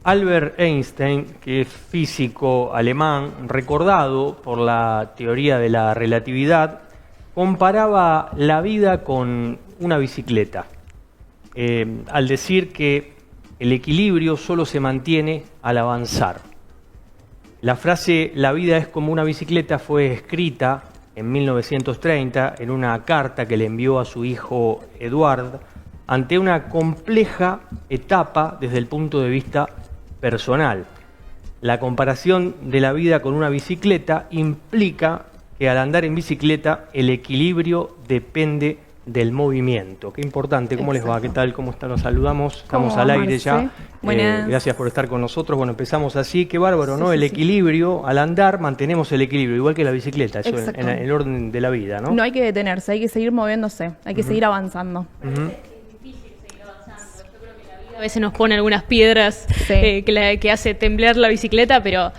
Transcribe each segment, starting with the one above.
Albert Einstein, que es físico alemán, recordado por la teoría de la relatividad, comparaba la vida con una bicicleta, al decir que el equilibrio solo se mantiene al avanzar. La frase "la vida es como una bicicleta" fue escrita en 1930 en una carta que le envió a su hijo Eduard ante una compleja etapa desde el punto de vista personal. La comparación de la vida con una bicicleta implica que al andar en bicicleta el equilibrio depende del movimiento. Qué importante. ¿Cómo les va? ¿Qué tal? ¿Cómo están? Nos saludamos. Estamos al aire ya. Gracias por estar con nosotros. Bueno, empezamos así. Qué bárbaro, ¿no? El equilibrio, al andar mantenemos el equilibrio, igual que la bicicleta, eso en el orden de la vida, ¿no? No hay que detenerse, hay que seguir moviéndose, hay que seguir avanzando. A veces nos pone algunas piedras que hace temblar la bicicleta, pero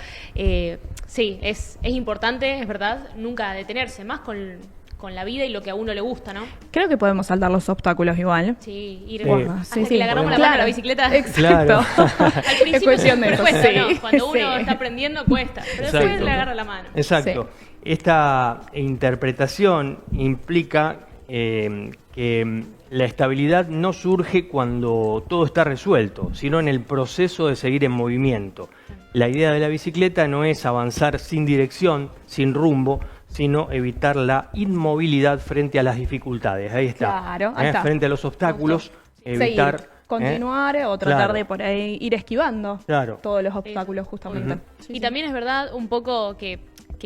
sí, es importante, es verdad, nunca detenerse, más con la vida y lo que a uno le gusta, ¿no? Creo que podemos saltar los obstáculos igual. Sí, ir hasta que le agarramos la mano a la bicicleta. Exacto. Al principio es cuestión de eso, cuesta, sí. ¿no? Cuando uno está aprendiendo cuesta, pero después le agarra la mano. Exacto. Esta interpretación implica que la estabilidad no surge cuando todo está resuelto, sino en el proceso de seguir en movimiento. La idea de la bicicleta no es avanzar sin dirección, sin rumbo, sino evitar la inmovilidad frente a las dificultades. Ahí está. Claro, ahí está. Frente a los obstáculos, evitar... Seguir, continuar o tratar de por ahí ir esquivando todos los obstáculos justamente. Y también es verdad un poco que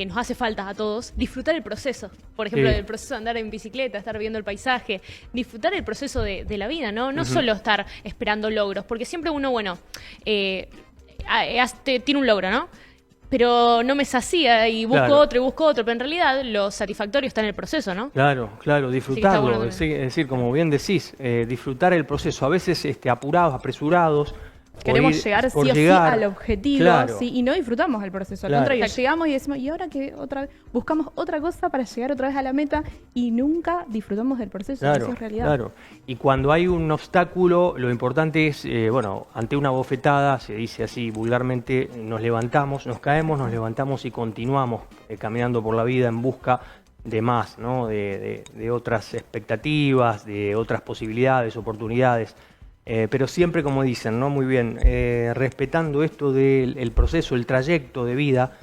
nos hace falta a todos disfrutar el proceso. Por ejemplo, el proceso de andar en bicicleta, estar viendo el paisaje, disfrutar el proceso de la vida, ¿no? No solo estar esperando logros, porque siempre uno, tiene un logro, ¿no? Pero no me sacía y busco otro, pero en realidad lo satisfactorio está en el proceso, ¿no? Claro, disfrutarlo, es decir, como bien decís, disfrutar el proceso, a veces apurados, apresurados. Queremos llegar sí o sí al objetivo, y no disfrutamos el proceso. Al contrario, llegamos y decimos, ¿y ahora qué? Buscamos otra cosa para llegar otra vez a la meta y nunca disfrutamos del proceso. Eso es realidad. Claro. Y cuando hay un obstáculo, lo importante es, ante una bofetada, se dice así vulgarmente, nos levantamos, nos caemos, nos levantamos y continuamos caminando por la vida en busca de más, ¿no? De otras expectativas, de otras posibilidades, oportunidades. Pero siempre, como dicen, ¿no? Muy bien, respetando esto del proceso, el trayecto de vida,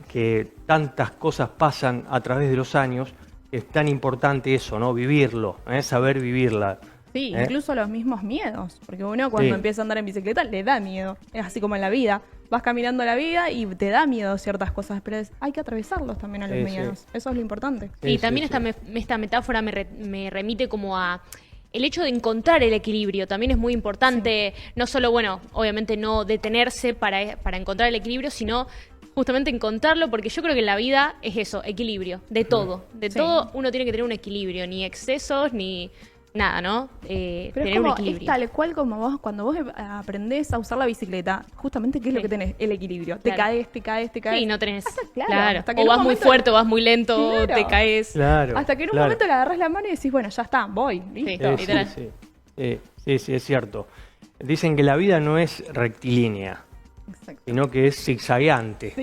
que tantas cosas pasan a través de los años, es tan importante eso, ¿no? Vivirlo, saber vivirla. Sí, incluso los mismos miedos, porque uno cuando empieza a andar en bicicleta le da miedo, es así como en la vida, vas caminando la vida y te da miedo ciertas cosas, pero hay que atravesarlos también a los miedos, eso es lo importante. Y también esta metáfora me remite como a... El hecho de encontrar el equilibrio también es muy importante, no solo, obviamente no detenerse para encontrar el equilibrio, sino justamente encontrarlo, porque yo creo que en la vida es eso, equilibrio, de todo. De todo uno tiene que tener un equilibrio, ni excesos, ni nada, ¿no? Pero tener es como, un equilibrio. Es tal cual como cuando vos aprendés a usar la bicicleta, justamente, ¿qué es lo que tenés? El equilibrio. Te caes. Sí, no tenés... Claro. O vas muy fuerte, o vas muy lento, te caes. Hasta que en un momento le agarrás la mano y decís, bueno, ya está, voy, listo. Sí, es cierto. Dicen que la vida no es rectilínea, sino que es zigzagueante.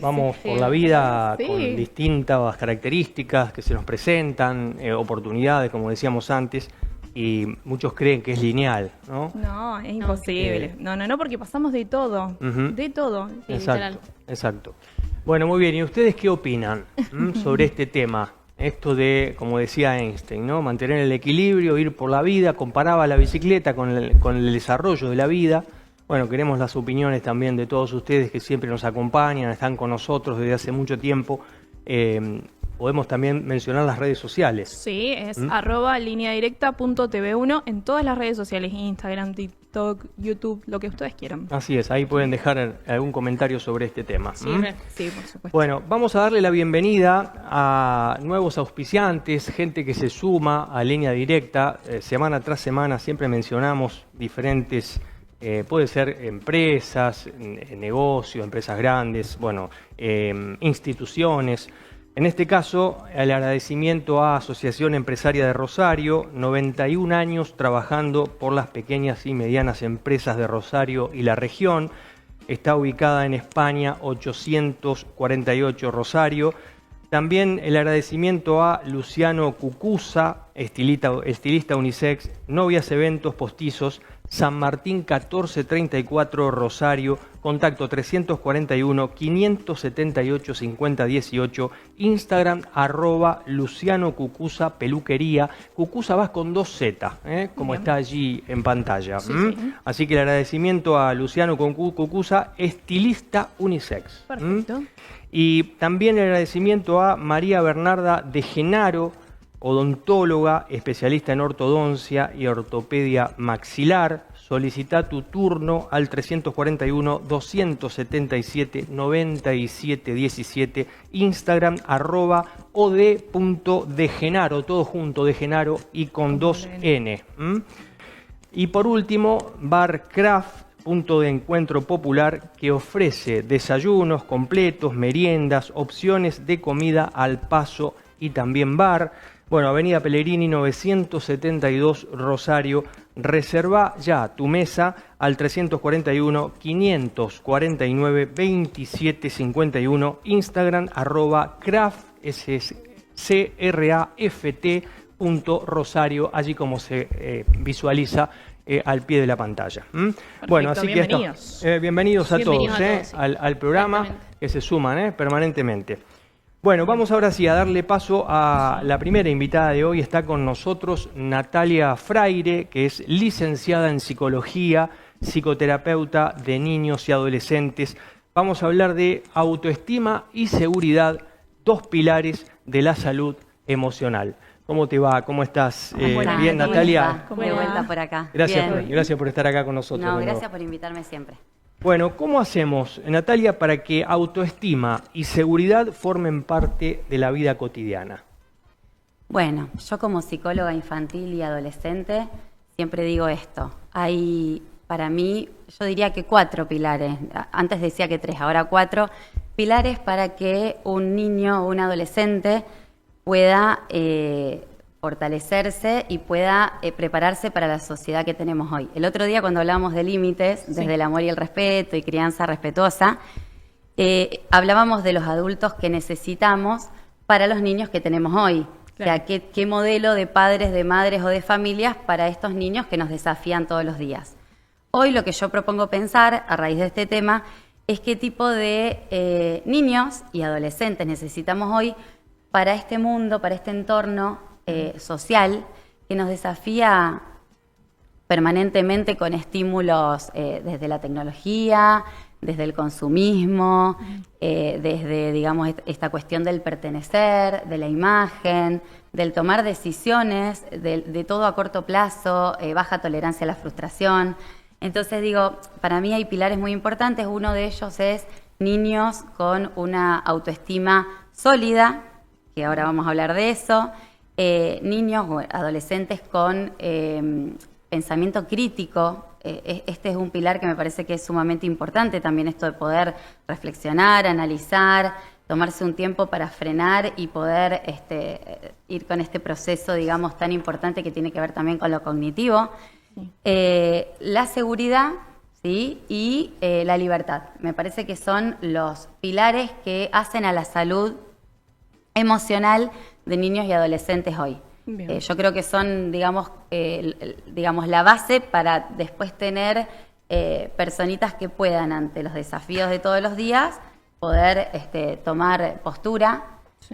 Vamos por la vida con distintas características que se nos presentan, oportunidades, como decíamos antes, y muchos creen que es lineal, ¿no? No, es imposible. No, porque pasamos de todo, de todo. Exacto. Bueno, muy bien. ¿Y ustedes qué opinan sobre este tema? Esto de, como decía Einstein, ¿no? Mantener el equilibrio, ir por la vida, comparaba la bicicleta con el desarrollo de la vida. Bueno, queremos las opiniones también de todos ustedes que siempre nos acompañan, están con nosotros desde hace mucho tiempo. Podemos también mencionar las redes sociales. Sí, es @lineadirecta.tv1 en todas las redes sociales, Instagram, TikTok, YouTube, lo que ustedes quieran. Así es, ahí pueden dejar algún comentario sobre este tema. Sí, por supuesto. Bueno, vamos a darle la bienvenida a nuevos auspiciantes, gente que se suma a Línea Directa. Semana tras semana siempre mencionamos diferentes... puede ser empresas, negocios, empresas grandes, instituciones. En este caso, el agradecimiento a Asociación Empresaria de Rosario, 91 años trabajando por las pequeñas y medianas empresas de Rosario y la región. Está ubicada en España 848 Rosario. También el agradecimiento a Luciano Cucuza, estilista unisex, Novias Eventos Postizos, San Martín 1434 Rosario, contacto 341-578-5018, Instagram @Luciano Cucuza Peluquería. Cucuza vas con 2 Z, como está allí en pantalla. Sí. Así que el agradecimiento a Luciano Cucuza, estilista unisex. Perfecto. Y también el agradecimiento a María Bernarda de Genaro, odontóloga, especialista en ortodoncia y ortopedia maxilar. Solicita tu turno al 341-277-9717, Instagram @od.degenaro, todo junto, de Genaro y con 2 N. Y por último, Bar Craft, punto de encuentro popular que ofrece desayunos completos, meriendas, opciones de comida al paso y también bar. Bueno, Avenida Pellegrini 972 Rosario. Reserva ya tu mesa al 341-549-2751, Instagram @craft, CRAFT.Rosario, allí como se visualiza al pie de la pantalla. Bueno, así bienvenidos. que bienvenidos a Bienvenidos todos, a todos, sí. al programa, que se suman permanentemente. Bueno, vamos ahora sí a darle paso a la primera invitada de hoy. Está con nosotros Natalia Fraire, que es licenciada en Psicología, psicoterapeuta de niños y adolescentes. Vamos a hablar de autoestima y seguridad, 2 pilares de la salud emocional. ¿Cómo te va? ¿Cómo estás? Bien, Natalia. De vuelta por acá. Gracias por estar acá con nosotros. No, gracias por invitarme siempre. Bueno, ¿cómo hacemos, Natalia, para que autoestima y seguridad formen parte de la vida cotidiana? Bueno, yo como psicóloga infantil y adolescente siempre digo esto. Hay, para mí, yo diría que 4 pilares. Antes decía que 3, ahora 4 pilares para que un niño o un adolescente pueda fortalecerse y pueda prepararse para la sociedad que tenemos hoy. El otro día, cuando hablábamos de límites, desde el amor y el respeto y crianza respetuosa, hablábamos de los adultos que necesitamos para los niños que tenemos hoy. Claro. O sea, ¿qué modelo de padres, de madres o de familias para estos niños que nos desafían todos los días? Hoy lo que yo propongo pensar, a raíz de este tema, es qué tipo de niños y adolescentes necesitamos hoy para este mundo, para este entorno social que nos desafía permanentemente con estímulos desde la tecnología, desde el consumismo, desde, digamos, esta cuestión del pertenecer, de la imagen, del tomar decisiones, de todo a corto plazo, baja tolerancia a la frustración. Entonces digo, para mí hay pilares muy importantes. Uno de ellos es niños con una autoestima sólida, que ahora vamos a hablar de eso. Niños o adolescentes con pensamiento crítico. Este es un pilar que me parece que es sumamente importante también, esto de poder reflexionar, analizar, tomarse un tiempo para frenar y poder ir con este proceso, digamos, tan importante que tiene que ver también con lo cognitivo. Sí. La seguridad, ¿sí? Y la libertad. Me parece que son los pilares que hacen a la salud emocional de niños y adolescentes hoy. Yo creo que son, digamos, la base para después tener personitas que puedan, ante los desafíos de todos los días, poder tomar postura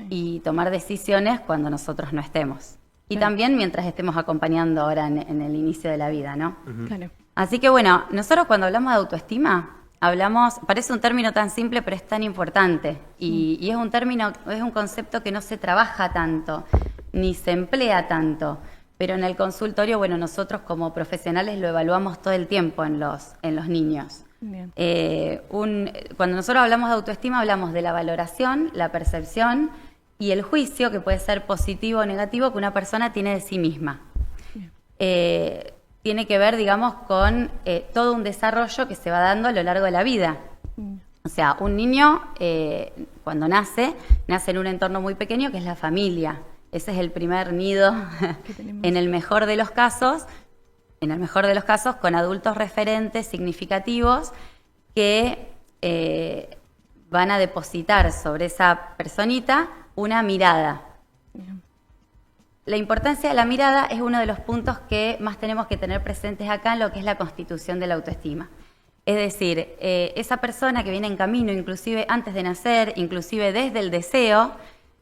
y tomar decisiones cuando nosotros no estemos. Y también mientras estemos acompañando ahora en el inicio de la vida, ¿no? Claro. Así que bueno, nosotros cuando hablamos de autoestima, parece un término tan simple, pero es tan importante. Y es un término, es un concepto que no se trabaja tanto, ni se emplea tanto. Pero en el consultorio, bueno, nosotros como profesionales lo evaluamos todo el tiempo en los niños. Bien. Cuando nosotros hablamos de autoestima, hablamos de la valoración, la percepción y el juicio, que puede ser positivo o negativo, que una persona tiene de sí misma. Tiene que ver, digamos, con todo un desarrollo que se va dando a lo largo de la vida. O sea, un niño cuando nace en un entorno muy pequeño que es la familia. Ese es el primer nido, en el mejor de los casos, con adultos referentes significativos que van a depositar sobre esa personita una mirada. La importancia de la mirada es uno de los puntos que más tenemos que tener presentes acá en lo que es la constitución de la autoestima. Es decir, esa persona que viene en camino, inclusive antes de nacer, inclusive desde el deseo,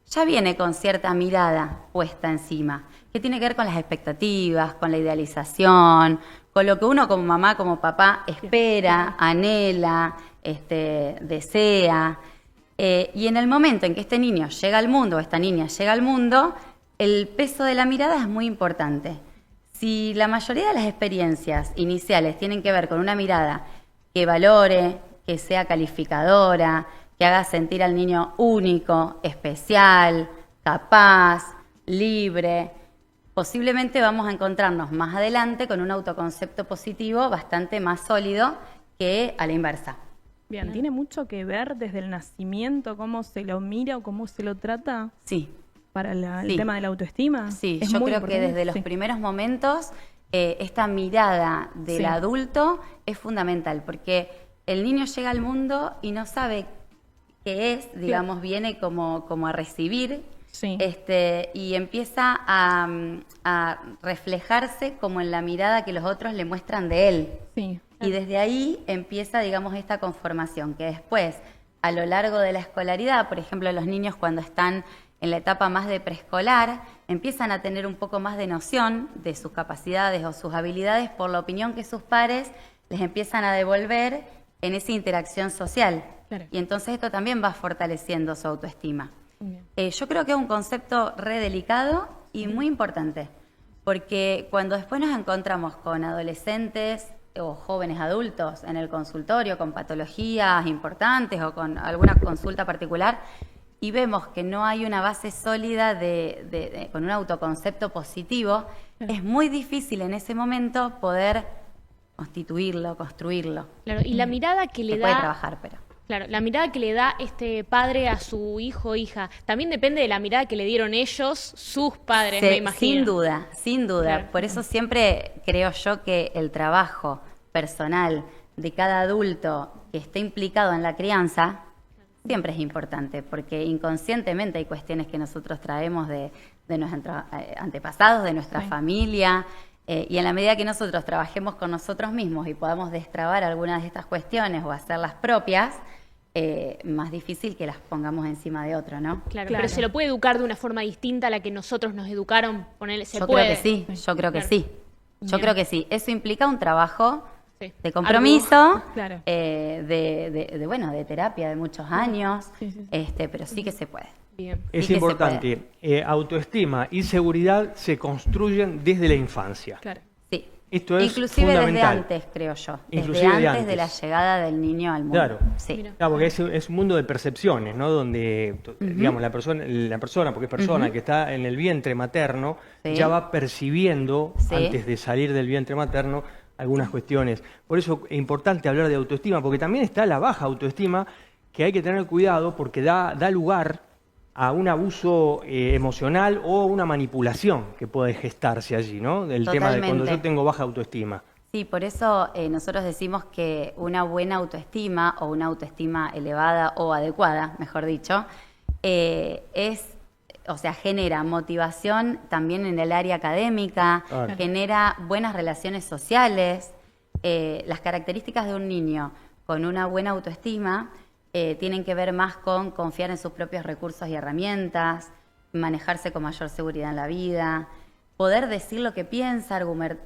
ya viene con cierta mirada puesta encima, que tiene que ver con las expectativas, con la idealización, con lo que uno como mamá, como papá espera, anhela, desea. Y en el momento en que este niño llega al mundo o esta niña llega al mundo, el peso de la mirada es muy importante. Si la mayoría de las experiencias iniciales tienen que ver con una mirada que valore, que sea calificadora, que haga sentir al niño único, especial, capaz, libre, posiblemente vamos a encontrarnos más adelante con un autoconcepto positivo bastante más sólido que a la inversa. Bien, ¿tiene mucho que ver desde el nacimiento cómo se lo mira o cómo se lo trata? Sí. ¿Para el tema de la autoestima? Sí, yo creo que desde los primeros momentos esta mirada del adulto es fundamental, porque el niño llega al mundo y no sabe qué es, digamos, viene como a recibir, y empieza a reflejarse como en la mirada que los otros le muestran de él. Sí. Y desde ahí empieza, digamos, esta conformación, que después, a lo largo de la escolaridad, por ejemplo, los niños cuando están en la etapa más de preescolar, empiezan a tener un poco más de noción de sus capacidades o sus habilidades por la opinión que sus pares les empiezan a devolver en esa interacción social. Claro. Y entonces esto también va fortaleciendo su autoestima. Yo creo que es un concepto re delicado y muy importante, porque cuando después nos encontramos con adolescentes o jóvenes adultos en el consultorio con patologías importantes o con alguna consulta particular, y vemos que no hay una base sólida con un autoconcepto positivo, es muy difícil en ese momento poder constituirlo, construirlo. Claro, y la mirada que le da... puede trabajar, pero... Claro, la mirada que le da este padre a su hijo o hija, también depende de la mirada que le dieron ellos, sus padres, me imagino. Sin duda, sin duda. Claro. Por eso siempre creo yo que el trabajo personal de cada adulto que esté implicado en la crianza siempre es importante, porque inconscientemente hay cuestiones que nosotros traemos de nuestros antepasados, de nuestra familia, y en la medida que nosotros trabajemos con nosotros mismos y podamos destrabar algunas de estas cuestiones o hacerlas propias, más difícil que las pongamos encima de otro, ¿no? Claro, pero se lo puede educar de una forma distinta a la que nosotros nos educaron, ponerle, Yo creo que sí, yo creo que sí. Yo creo que sí. Eso implica un trabajo de compromiso, de terapia de muchos años, pero sí que se puede. Bien. Es importante, autoestima y seguridad se construyen desde la infancia. Claro. Sí. Esto es inclusive fundamental. Desde antes, creo yo. Desde antes de la llegada del niño al mundo. Claro, sí. Claro, porque es un mundo de percepciones, ¿no? Donde, digamos, la persona, porque es persona, que está en el vientre materno, ya va percibiendo, antes de salir del vientre materno, algunas cuestiones. Por eso es importante hablar de autoestima, porque también está la baja autoestima, que hay que tener cuidado porque da lugar a un abuso emocional o una manipulación que puede gestarse allí, ¿no? Del tema de cuando yo tengo baja autoestima. Sí, por eso nosotros decimos que una buena autoestima o una autoestima elevada o adecuada, mejor dicho, genera motivación también en el área académica, genera buenas relaciones sociales. Las características de un niño con una buena autoestima tienen que ver más con confiar en sus propios recursos y herramientas, manejarse con mayor seguridad en la vida, poder decir lo que piensa,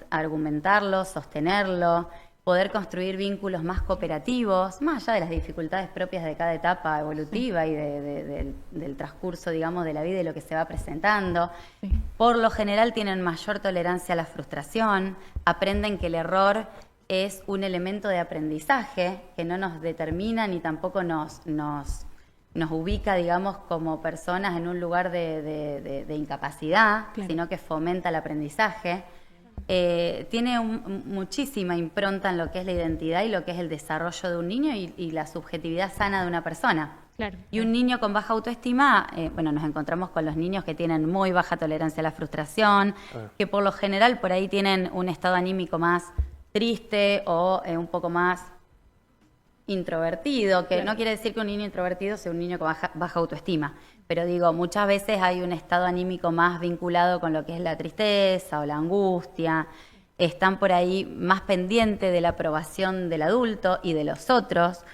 argumentarlo, sostenerlo, poder construir vínculos más cooperativos, más allá de las dificultades propias de cada etapa evolutiva y del transcurso, digamos, de la vida y lo que se va presentando. Por lo general tienen mayor tolerancia a la frustración, aprenden que el error es un elemento de aprendizaje que no nos determina ni tampoco nos ubica, digamos, como personas en un lugar de incapacidad, sino que fomenta el aprendizaje. tiene muchísima impronta en lo que es la identidad y lo que es el desarrollo de un niño y la subjetividad sana de una persona. Claro. Y un niño con baja autoestima, bueno, nos encontramos con los niños que tienen muy baja tolerancia a la frustración, que por lo general por ahí tienen un estado anímico más triste o un poco más introvertido, que no quiere decir que un niño introvertido sea un niño con baja autoestima, pero digo, muchas veces hay un estado anímico más vinculado con lo que es la tristeza o la angustia, están por ahí más pendientes de la aprobación del adulto y de los otros,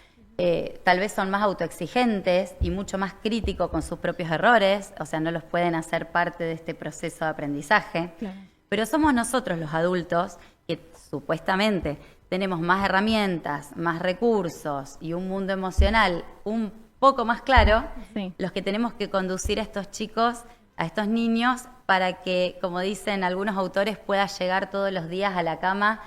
tal vez son más autoexigentes y mucho más críticos con sus propios errores, o sea, no los pueden hacer parte de este proceso de aprendizaje, pero somos nosotros los adultos que supuestamente tenemos más herramientas, más recursos y un mundo emocional un poco más claro, los que tenemos que conducir a estos chicos, a estos niños, para que, como dicen algunos autores, pueda llegar todos los días a la cama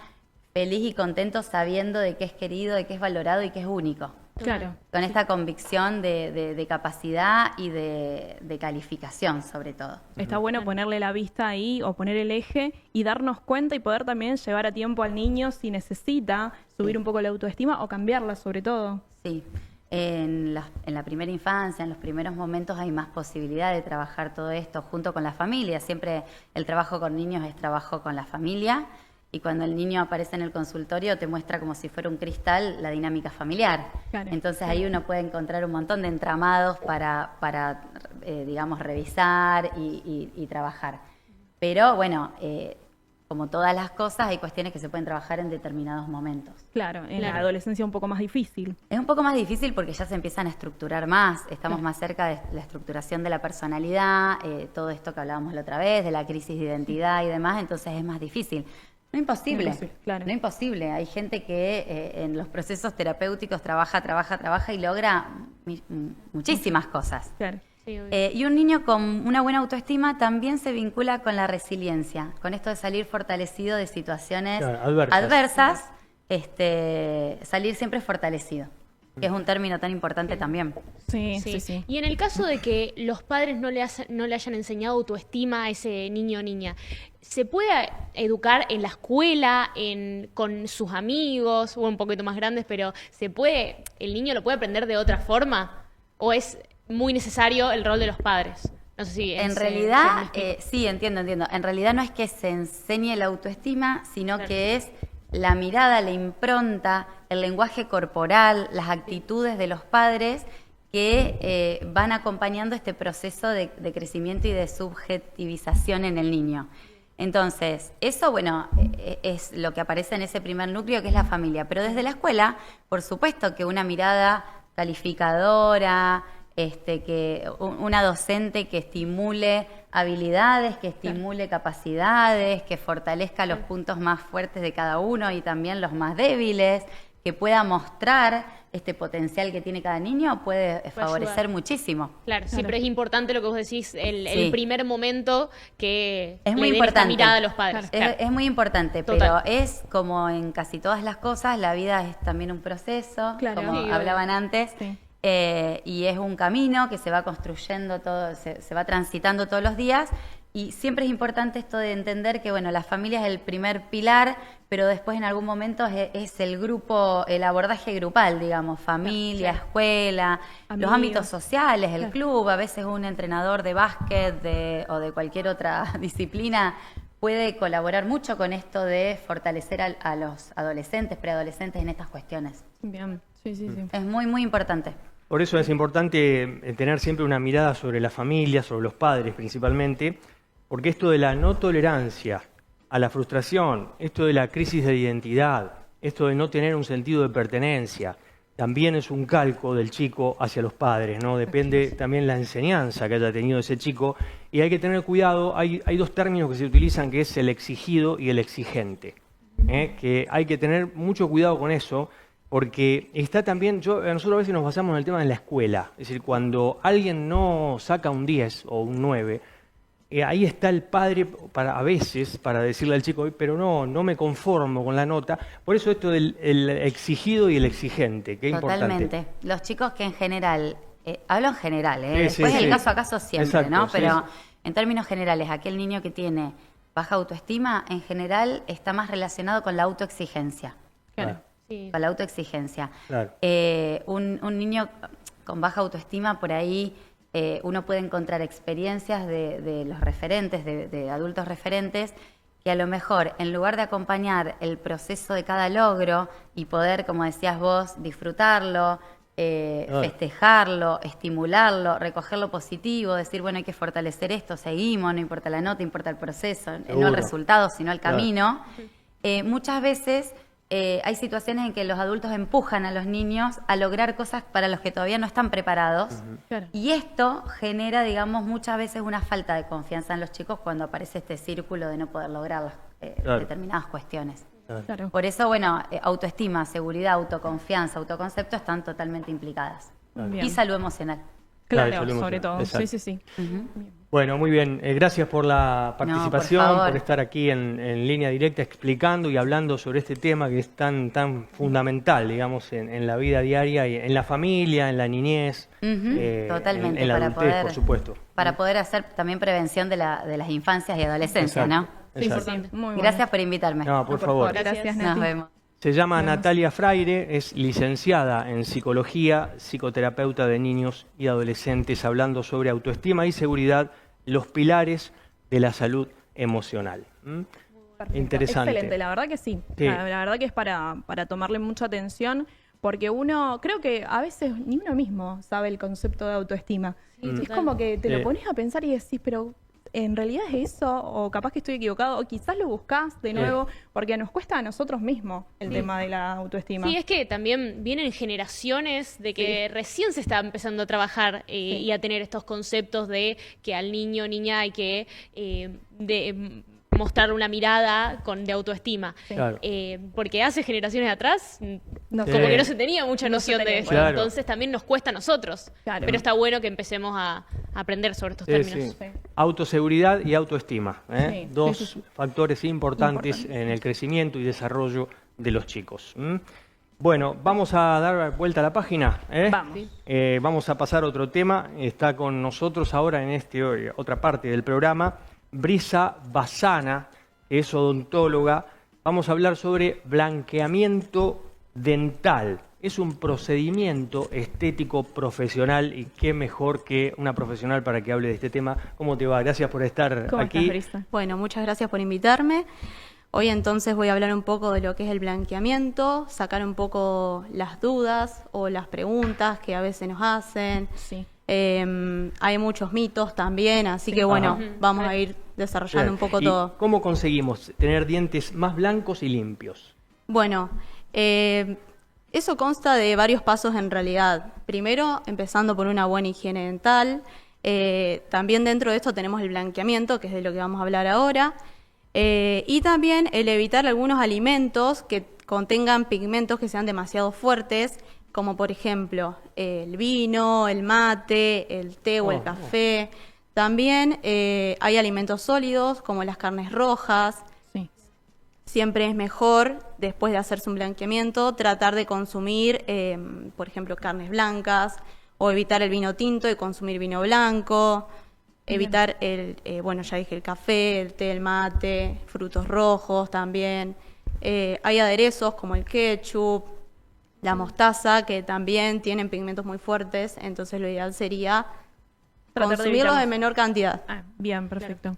feliz y contento sabiendo de que es querido, de que es valorado y que es único. Claro. Con esta convicción de capacidad y de calificación, sobre todo. Está bueno ponerle la vista ahí o poner el eje y darnos cuenta y poder también llevar a tiempo al niño si necesita subir un poco la autoestima o cambiarla, sobre todo. Sí. En la primera infancia, en los primeros momentos hay más posibilidad de trabajar todo esto junto con la familia. Siempre el trabajo con niños es trabajo con la familia. Y cuando el niño aparece en el consultorio te muestra como si fuera un cristal la dinámica familiar. Claro. Entonces ahí uno puede encontrar un montón de entramados para digamos, revisar y trabajar. Pero bueno, como todas las cosas, hay cuestiones que se pueden trabajar en determinados momentos. Claro, en la adolescencia un poco más difícil. Es un poco más difícil porque ya se empiezan a estructurar más, estamos más cerca de la estructuración de la personalidad, todo esto que hablábamos la otra vez, de la crisis de identidad y demás, entonces es más difícil. No imposible, no imposible. Hay gente que en los procesos terapéuticos trabaja y logra muchísimas cosas. Claro. Y un niño con una buena autoestima también se vincula con la resiliencia, con esto de salir fortalecido de situaciones adversas, salir siempre fortalecido, que es un término tan importante también. Sí. Y en el caso de que los padres no le hayan enseñado autoestima a ese niño o niña, ¿se puede educar en la escuela, con sus amigos, o un poquito más grandes, pero el niño lo puede aprender de otra forma? ¿O es muy necesario el rol de los padres? No sé si en realidad, sí, entiendo. En realidad no es que se enseñe la autoestima, sino que es la mirada, la impronta, el lenguaje corporal, las actitudes de los padres que van acompañando este proceso de crecimiento y de subjetivización en el niño. Entonces, eso, bueno, es lo que aparece en ese primer núcleo, que es la familia. Pero desde la escuela, por supuesto que una mirada calificadora, que una docente que estimule habilidades, que estimule capacidades, que fortalezca los puntos más fuertes de cada uno y también los más débiles, que pueda mostrar este potencial que tiene cada niño, puede favorecer muchísimo. Claro, sí, pero es importante lo que vos decís, el primer momento que es muy importante. Esta mirada a los padres. Es muy importante, pero es como en casi todas las cosas, la vida es también un proceso, como hablaban antes. Sí. Y es un camino que se va construyendo se va transitando todos los días, y siempre es importante esto de entender que, bueno, la familia es el primer pilar, pero después en algún momento es el grupo, el abordaje grupal, digamos, familia, escuela, los ámbitos sociales, el club, a veces un entrenador de básquet o de cualquier otra disciplina puede colaborar mucho con esto de fortalecer a los adolescentes, preadolescentes en estas cuestiones. Bien, sí. Es muy, muy importante. Por eso es importante tener siempre una mirada sobre la familia, sobre los padres principalmente, porque esto de la no tolerancia a la frustración, esto de la crisis de identidad, esto de no tener un sentido de pertenencia, también es un calco del chico hacia los padres, ¿no? Depende también la enseñanza que haya tenido ese chico, y hay que tener cuidado, hay dos términos que se utilizan, que es el exigido y el exigente, que hay que tener mucho cuidado con eso, porque está también, nosotros a veces nos basamos en el tema de la escuela, es decir, cuando alguien no saca un 10 o un 9, ahí está el padre a veces para decirle al chico, pero no me conformo con la nota. Por eso esto del el exigido y el exigente, que es importante. Totalmente. Los chicos que en general, hablo en general, después el caso a caso siempre, exacto, ¿no? Pero en términos generales, aquel niño que tiene baja autoestima, en general está más relacionado con la autoexigencia. Claro. Sí. Con la autoexigencia. Claro. Un niño con baja autoestima, por ahí uno puede encontrar experiencias de los referentes, de adultos referentes, que a lo mejor, en lugar de acompañar el proceso de cada logro y poder, como decías vos, disfrutarlo, festejarlo, estimularlo, recoger lo positivo, decir, bueno, hay que fortalecer esto, seguimos, no importa la nota, importa el proceso, no el resultado, sino el camino. Muchas veces hay situaciones en que los adultos empujan a los niños a lograr cosas para los que todavía no están preparados. Claro. Y esto genera, digamos, muchas veces una falta de confianza en los chicos cuando aparece este círculo de no poder lograr determinadas cuestiones. Claro. Por eso, bueno, autoestima, seguridad, autoconfianza, autoconcepto están totalmente implicadas. Bien. Y salud emocional. Claro, Claro, sobre todo. exacto. Sí. Bueno, muy bien. Gracias por la participación, por favor. por estar aquí en línea directa explicando y hablando sobre este tema que es tan fundamental, digamos, en la vida diaria, y en la familia, en la niñez, Totalmente, en la para adultez, poder, por supuesto. Para poder hacer también prevención de las infancias y adolescencia, Exacto. ¿no? Sí, Exacto. muy bueno. Gracias por invitarme. No, por favor. Gracias, Nos Nati. vemos. Se llama Natalia Fraire, es licenciada en psicología, psicoterapeuta de niños y adolescentes, hablando sobre autoestima y seguridad, los pilares de la salud emocional. Perfecto. Interesante. Excelente, la verdad que sí. Sí. La verdad que es para tomarle mucha atención, porque uno, creo que a veces ni uno mismo sabe el concepto de autoestima. Sí, Es total. como que te lo pones a pensar y decís, pero ¿en realidad es eso? O capaz que estoy equivocado, o quizás lo buscás de nuevo, porque nos cuesta a nosotros mismos el tema de la autoestima. Sí, es que también vienen generaciones de que recién se está empezando a trabajar y a tener estos conceptos de que al niño o niña hay que mostrar una mirada de autoestima. Claro. Porque hace generaciones atrás No como sé. que no se tenía mucha No se noción de tenía. eso. Claro. Entonces también nos cuesta a nosotros. Claro. Pero está bueno que empecemos a aprender sobre estos términos. Sí. Autoseguridad y autoestima, Sí, dos sí. factores importantes en el crecimiento y desarrollo de los chicos. Bueno, vamos a dar vuelta a la página. Vamos. Vamos a pasar a otro tema. Está con nosotros ahora en otra parte del programa Brisa Bazana, es odontóloga. Vamos a hablar sobre blanqueamiento dental. Es un procedimiento estético profesional y qué mejor que una profesional para que hable de este tema. ¿Cómo te va? Gracias por estar ¿Cómo aquí. estás, Brisa? Bueno, muchas gracias por invitarme. Hoy entonces voy a hablar un poco de lo que es el blanqueamiento, sacar un poco las dudas o las preguntas que a veces nos hacen. Sí. Hay muchos mitos también, así que bueno, vamos a ir desarrollando un poco ¿Y todo. cómo conseguimos tener dientes más blancos y limpios? Bueno, eso consta de varios pasos en realidad. Primero, empezando por una buena higiene dental. También dentro de esto tenemos el blanqueamiento, que es de lo que vamos a hablar ahora. Y también el evitar algunos alimentos que contengan pigmentos que sean demasiado fuertes, como por ejemplo el vino, el mate, el té o el café. También hay alimentos sólidos como las carnes rojas. Sí. Siempre es mejor, después de hacerse un blanqueamiento, tratar de consumir, por ejemplo, carnes blancas, o evitar el vino tinto y consumir vino blanco, evitar bueno, ya dije, el café, el té, el mate, frutos rojos también. Hay aderezos como el ketchup, la mostaza, que también tienen pigmentos muy fuertes, entonces lo ideal sería Tratar de consumirlos evitarlos. en menor cantidad. Ah, bien, perfecto.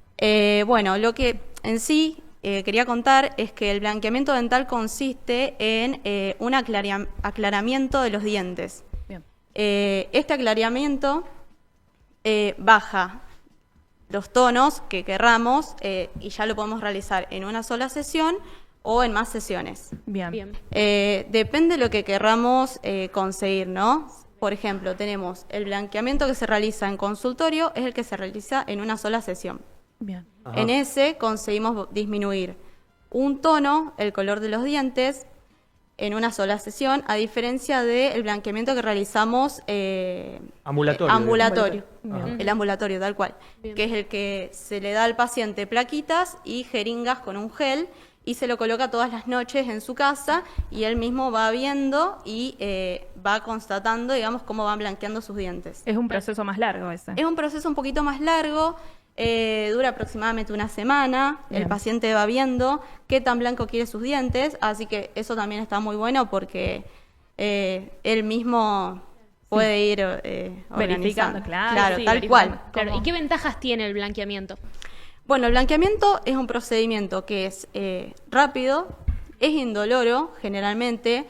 Bueno, lo que en sí quería contar es que el blanqueamiento dental consiste en un aclaramiento de los dientes. Bien. Este aclaramiento baja los tonos que querramos y ya lo podemos realizar en una sola sesión o en más sesiones. Bien. Bien. Depende de lo que querramos conseguir, ¿no? Por ejemplo, tenemos el blanqueamiento que se realiza en consultorio, es el que se realiza en una sola sesión. Bien. Ajá. En ese conseguimos disminuir un tono, el color de los dientes, en una sola sesión, a diferencia del blanqueamiento que realizamos Ambulatorio. ambulatorio. Bien. El ambulatorio, tal cual, Bien. que es el que se le da al paciente plaquitas y jeringas con un gel y se lo coloca todas las noches en su casa y él mismo va viendo y va constatando, digamos, cómo van blanqueando sus dientes. Es un proceso más largo ese. Es un proceso un poquito más largo. Dura aproximadamente una semana. Bien. El paciente va viendo qué tan blanco quiere sus dientes, así que eso también está muy bueno porque él mismo puede ir verificando, claro, sí, tal cual. Claro. ¿Y qué ventajas tiene el blanqueamiento? Bueno, el blanqueamiento es un procedimiento que es rápido, es indoloro generalmente,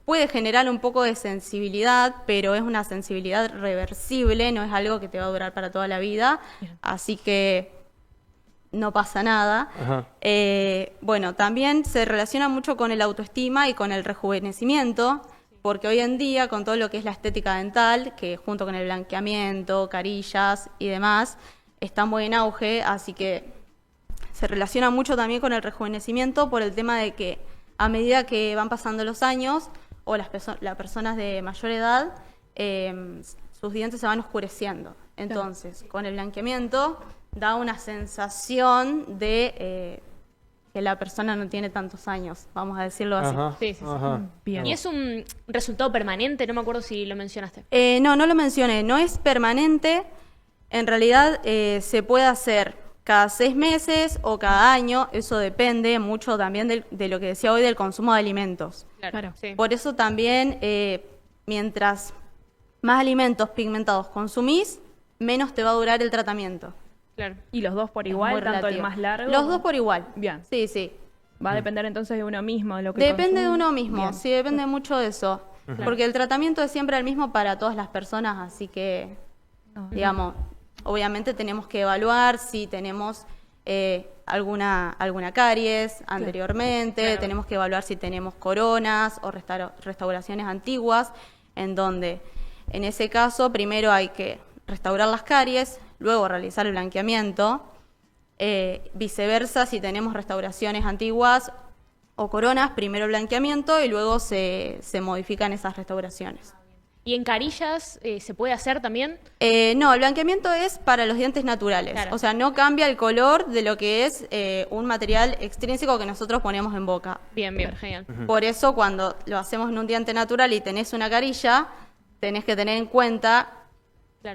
puede generar un poco de sensibilidad, pero es una sensibilidad reversible, no es algo que te va a durar para toda la vida, así que no pasa nada. Bueno, también se relaciona mucho con el autoestima y con el rejuvenecimiento, porque hoy en día con todo lo que es la estética dental, que junto con el blanqueamiento, carillas y demás, está muy en auge, así que se relaciona mucho también con el rejuvenecimiento por el tema de que a medida que van pasando los años o las personas de mayor edad, sus dientes se van oscureciendo. Entonces, con el blanqueamiento da una sensación de que la persona no tiene tantos años, vamos a decirlo así. Sí. Bien. ¿Y es un resultado permanente? No me acuerdo si lo mencionaste. No lo mencioné. No es permanente. En realidad se puede hacer cada 6 meses o cada año. Eso depende mucho también de lo que decía hoy del consumo de alimentos. Claro. Sí. Por eso también, mientras más alimentos pigmentados consumís, menos te va a durar el tratamiento. Claro. ¿Y los dos por igual, tanto relativo. El más largo? Los dos por igual. Bien. Sí. Va a depender entonces de uno mismo, de lo que depende consume. de uno mismo, bien. Sí, depende mucho de eso. Claro. Porque el tratamiento es siempre el mismo para todas las personas, así que, digamos, obviamente tenemos que evaluar si tenemos alguna caries anteriormente, claro. Tenemos que evaluar si tenemos coronas o restauraciones antiguas, en donde en ese caso primero hay que restaurar las caries, luego realizar el blanqueamiento, viceversa si tenemos restauraciones antiguas o coronas, primero el blanqueamiento y luego se modifican esas restauraciones. ¿Y en carillas se puede hacer también? No, el blanqueamiento es para los dientes naturales, claro. O sea, no cambia el color de lo que es un material extrínseco que nosotros ponemos en boca. Bien, genial. Por eso cuando lo hacemos en un diente natural y tenés una carilla, tenés que tener en cuenta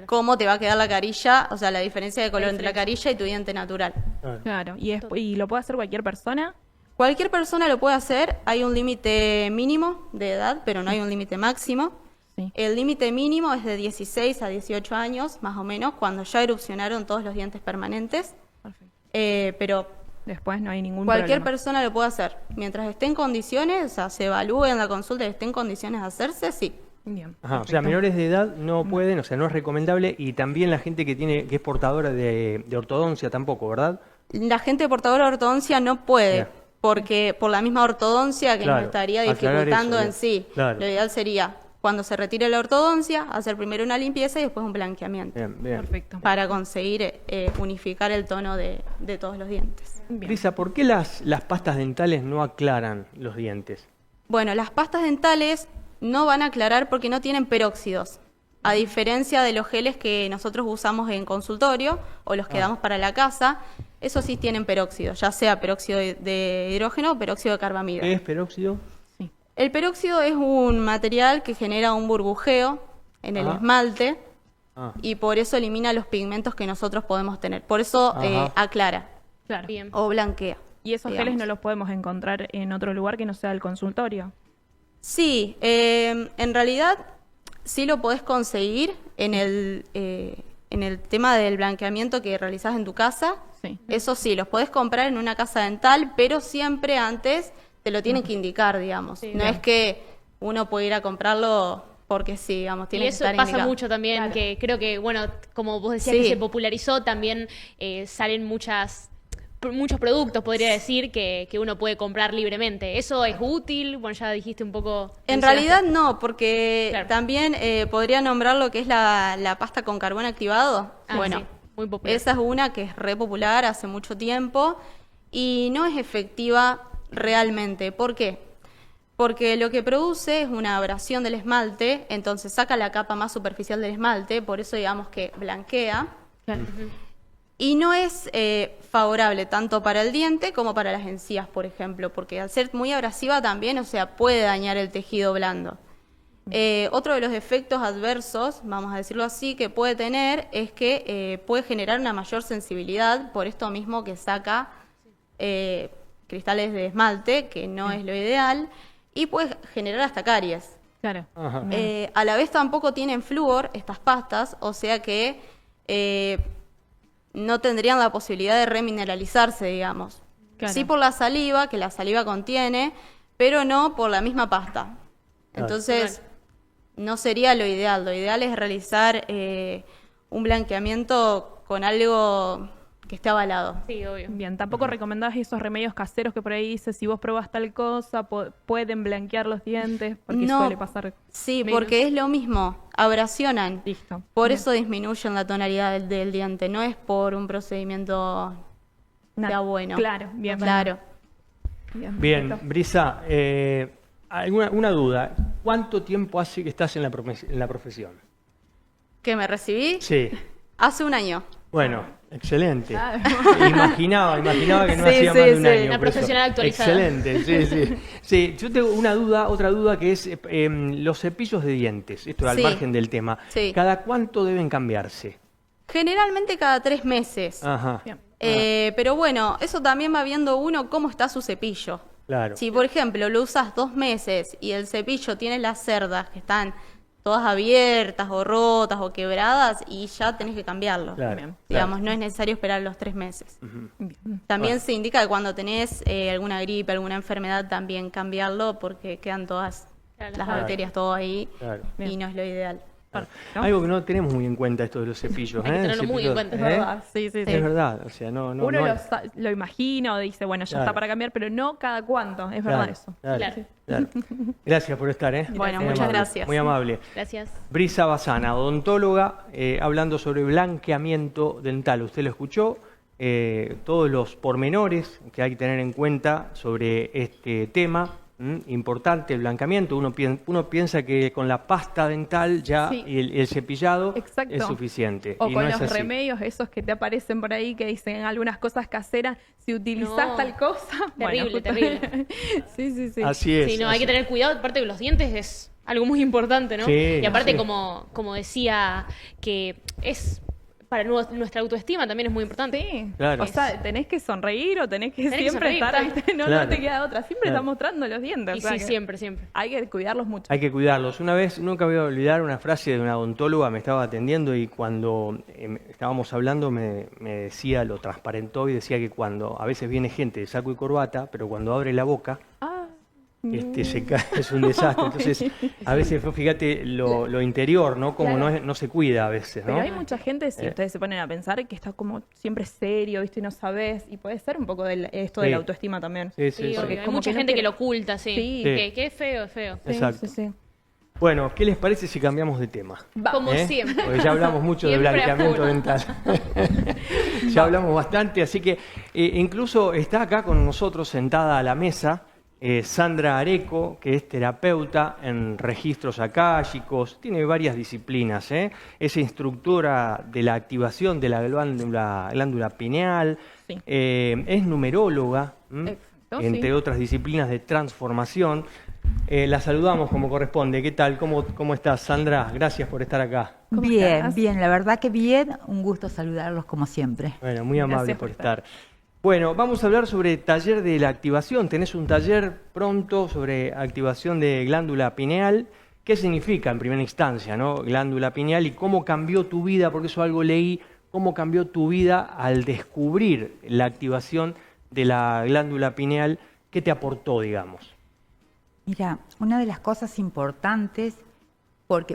cómo te va a quedar la carilla, o sea, la diferencia de color entre la carilla y tu diente natural. Claro, ¿y lo puede hacer cualquier persona? Cualquier persona lo puede hacer, hay un límite mínimo de edad, pero no hay un límite máximo. Sí. El límite mínimo es de 16 a 18 años, más o menos, cuando ya erupcionaron todos los dientes permanentes. Perfecto. Pero después no hay ningún cualquier problema. Persona lo puede hacer. Mientras esté en condiciones, o sea, se evalúe en la consulta y esté en condiciones de hacerse, sí. Bien, o sea, menores de edad no pueden, o sea, no es recomendable, y también la gente que es portadora de ortodoncia tampoco, ¿verdad? La gente portadora de ortodoncia no puede, porque por la misma ortodoncia que nos estaría dificultando eso, en sí. Claro. Lo ideal sería, cuando se retire la ortodoncia, hacer primero una limpieza y después un blanqueamiento. Bien. Perfecto. Para conseguir unificar el tono de todos los dientes. Lisa, ¿por qué las pastas dentales no aclaran los dientes? Bueno, las pastas dentales no van a aclarar porque no tienen peróxidos, a diferencia de los geles que nosotros usamos en consultorio o los que damos para la casa. Esos sí tienen peróxido, ya sea peróxido de hidrógeno o peróxido de carbamida. ¿Qué es peróxido? Sí. El peróxido es un material que genera un burbujeo en el esmalte y por eso elimina los pigmentos que nosotros podemos tener. Por eso aclara o blanquea. ¿Y esos geles no los podemos encontrar en otro lugar que no sea el consultorio? Sí, en realidad sí lo podés conseguir en el tema del blanqueamiento que realizás en tu casa. Sí. Eso sí, los podés comprar en una casa dental, pero siempre antes te lo tienen que indicar, digamos. Sí, no es que uno puede ir a comprarlo porque sí, digamos, tiene que estar indicado. Y eso pasa mucho también, que creo que, bueno, como vos decías que se popularizó, también salen muchos productos, podría decir, que uno puede comprar libremente. ¿Eso es útil? Bueno, ya dijiste un poco... En realidad no, porque también podría nombrar lo que es la pasta con carbón activado. Bueno, muy popular. Esa es una que es re popular hace mucho tiempo y no es efectiva realmente. ¿Por qué? Porque lo que produce es una abrasión del esmalte, entonces saca la capa más superficial del esmalte, por eso digamos que blanquea. Claro. Y no es favorable tanto para el diente como para las encías, por ejemplo, porque al ser muy abrasiva también, o sea, puede dañar el tejido blando. Otro de los efectos adversos, vamos a decirlo así, que puede tener es que puede generar una mayor sensibilidad, por esto mismo que saca cristales de esmalte, que no es lo ideal, y puede generar hasta caries. Claro. A la vez tampoco tienen flúor estas pastas, o sea que no tendrían la posibilidad de remineralizarse, digamos. Claro. Sí por la saliva, que la saliva contiene, pero no por la misma pasta. Entonces, no sería lo ideal. Lo ideal es realizar un blanqueamiento con algo que esté avalado. Sí, obvio. Bien, tampoco recomendás esos remedios caseros que por ahí dices, si vos probás tal cosa, pueden blanquear los dientes, porque No, suele pasar. sí, menos. porque es lo mismo, abrasionan. Listo. Por Bien. eso disminuyen la tonalidad del diente, no es por un procedimiento sea bueno. Claro, bien. Claro. Bien, perfecto. Brisa, una duda. ¿Cuánto tiempo hace que estás en la profesión? ¿Que me recibí? Sí. Hace un año. Bueno, excelente. Ah. Imaginaba que no Sí, hacía sí, más de un sí. año. Una por eso. profesional actualizada. Excelente, sí. Sí, yo tengo otra duda que es los cepillos de dientes, esto al Sí. margen del tema. Sí. ¿Cada cuánto deben cambiarse? Generalmente cada 3 meses. Ajá, Bien. Pero bueno, eso también va viendo uno cómo está su cepillo. claro. Si, por ejemplo, lo usas 2 meses y el cepillo tiene las cerdas que están todas abiertas o rotas o quebradas, y ya tenés que cambiarlo. Claro, Bien. Digamos, no es necesario esperar los 3 meses. También se indica que cuando tenés alguna gripe, alguna enfermedad, también cambiarlo, porque quedan todas Claro. las bacterias, todo ahí, Claro. y no es lo ideal. ¿No? Algo que no tenemos muy en cuenta esto de los cepillos. Hay que tenerlo muy en Cepillos, cuenta. Es verdad, sí. Es verdad, o sea, no Uno hay- lo imagina o dice, bueno, ya Claro. está para cambiar, pero no cada cuánto, es Claro, verdad eso. claro, Claro. claro. Gracias por estar, Bueno, Muy muchas amable, gracias. Muy amable. Gracias. Brisa Bazana, odontóloga, hablando sobre blanqueamiento dental. Usted lo escuchó, todos los pormenores que hay que tener en cuenta sobre este tema. Importante el blanqueamiento. Uno piensa que con la pasta dental ya Sí. y el cepillado Exacto. es suficiente. O y con no es los así. remedios esos que te aparecen por ahí que dicen algunas cosas caseras, si utilizás No. tal cosa. Terrible, terrible. Sí. Así es. Sí, no, hay así- que tener cuidado, aparte de los dientes es algo muy importante, ¿no? Sí, y aparte, sí. como decía, que es para nuestra autoestima también es muy importante. Sí, Claro. o sea, tenés que sonreír o tenés que Tenés que siempre sonreír, estar, está. ¿viste? No, Claro. no te queda otra, siempre Claro. estás mostrando los dientes. Y o sea sí, que siempre. hay que cuidarlos mucho. Hay que cuidarlos. Una vez, nunca voy a olvidar una frase de una odontóloga, me estaba atendiendo y cuando estábamos hablando me decía, lo transparentó y decía que cuando a veces viene gente de saco y corbata, pero cuando abre la boca, Ah, se cae, es un desastre. Entonces, a veces, fíjate lo interior, ¿no? Como Claro. no se cuida a veces, ¿no? pero hay mucha gente, si ustedes se ponen a pensar, que está como siempre serio, ¿viste? Y no sabes, y puede ser un poco esto de Sí. la autoestima también. Sí, Sí, sí, sí. obvio. Hay como mucha que no gente que quiere- lo oculta, sí. Sí. Que es feo, es feo. Sí, Exacto. sí. Bueno, ¿qué les parece si cambiamos de tema? Como siempre. Porque ya hablamos mucho de Siempre a blanqueamiento full. dental. Ya hablamos bastante, así que incluso está acá con nosotros sentada a la mesa Sandra Areco, que es terapeuta en registros akáshicos, tiene varias disciplinas, es instructora de la activación de la glándula pineal, Sí. es numeróloga, Exacto, entre sí. otras disciplinas de transformación. La saludamos como corresponde. ¿Qué tal? ¿Cómo estás, Sandra? Gracias por estar acá. ¿Cómo Bien, estás? bien, la verdad que bien, un gusto saludarlos como siempre. Bueno, muy amable Gracias por por estar. Bueno, vamos a hablar sobre taller de la activación. Tenés un taller pronto sobre activación de glándula pineal. ¿Qué significa en primera instancia, no? Glándula pineal y cómo cambió tu vida, porque eso algo leí, cómo cambió tu vida al descubrir la activación de la glándula pineal. ¿Qué te aportó, digamos? Mira, una de las cosas importantes, ¿por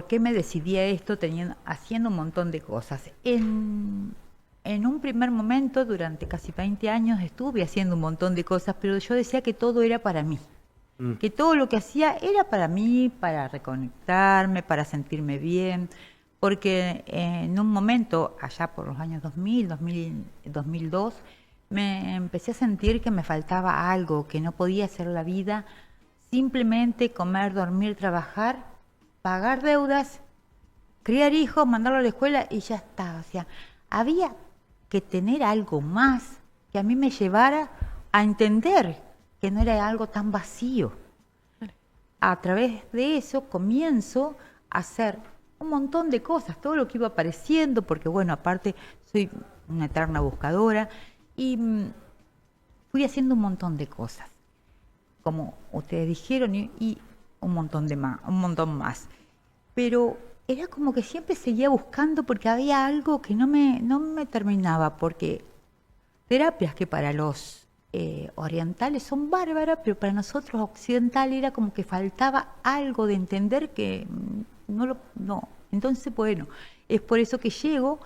qué me decidí a esto haciendo un montón de cosas? En un primer momento, durante casi 20 años, estuve haciendo un montón de cosas, pero yo decía que todo era para mí. Que todo lo que hacía era para mí, para reconectarme, para sentirme bien, porque en un momento, allá por los años 2002, me empecé a sentir que me faltaba algo, que no podía hacer la vida simplemente comer, dormir, trabajar, pagar deudas, criar hijos, mandarlo a la escuela y ya está. O sea, había que tener algo más que a mí me llevara a entender que no era algo tan vacío. a través de eso comienzo a hacer un montón de cosas, todo lo que iba apareciendo, porque bueno, aparte soy una eterna buscadora y fui haciendo un montón de cosas, como ustedes dijeron, y un montón más. Pero era como que siempre seguía buscando porque había algo que no me terminaba, porque terapias que para los orientales son bárbaras, pero para nosotros occidentales era como que faltaba algo de entender que no. Entonces, bueno, es por eso que llego